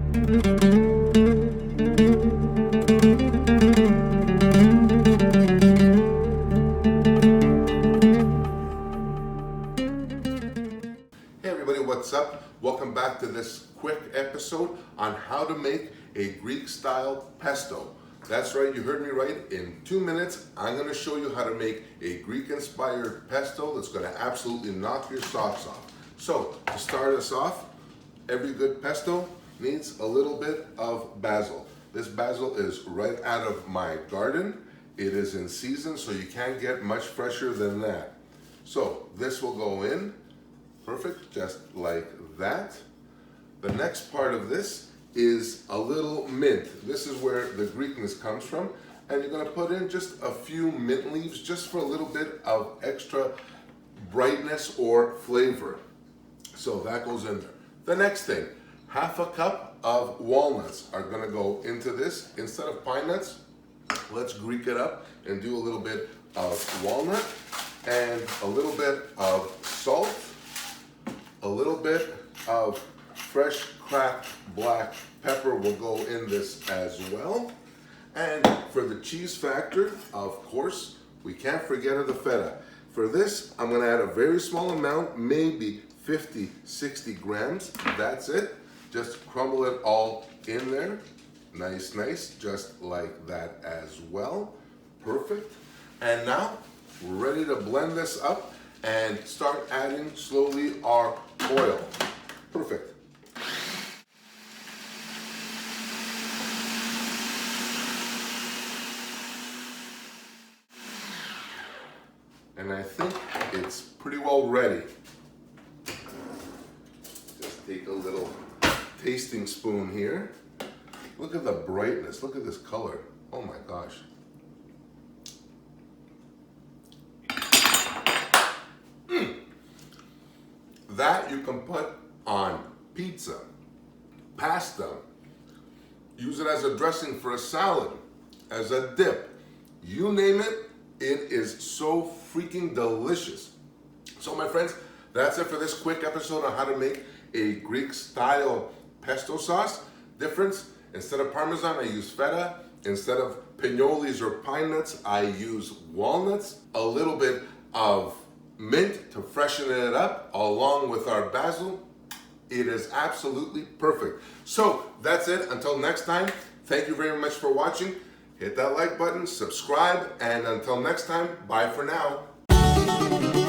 Hey everybody, what's up? Welcome back to this quick episode on how to make a Greek-style pesto. That's right, you heard me right. In 2 minutes, I'm going to show you how to make a Greek-inspired pesto that's going to absolutely knock your socks off. So, to start us off, every good pesto needs a little bit of basil. This basil is right out of my garden. It is in season, so you can't get much fresher than that. So, this will go in. Perfect, just like that. The next part of this is a little mint. This is where the Greekness comes from. And you're gonna put in just a few mint leaves just for a little bit of extra brightness or flavor. So that goes in there. The next thing, half a cup of walnuts are gonna go into this. Instead of pine nuts, let's Greek it up and do a little bit of walnut and a little bit of salt, a little bit of fresh cracked black pepper will go in this as well. And for the cheese factor, of course, we can't forget of the feta. For this, I'm gonna add a very small amount, maybe 50, 60 grams. That's it. Just crumble it all in there. Nice, nice, just like that as well. Perfect. And now, we're ready to blend this up and start adding slowly our oil. Perfect. And I think it's pretty well ready. Just take a little tasting spoon here. Look at the brightness, look at this color. Oh my gosh. That you can put on pizza, pasta, use it as a dressing for a salad, as a dip. You name it, it is so freaking delicious. So my friends, that's it for this quick episode on how to make a Greek-style pesto sauce. Difference, instead of parmesan, I use feta. Instead of pinoles or pine nuts, I use walnuts. A little bit of mint to freshen it up along with our basil. It is absolutely perfect. So that's it. Until next time, thank you very much for watching. Hit that like button, subscribe, and until next time, bye for now.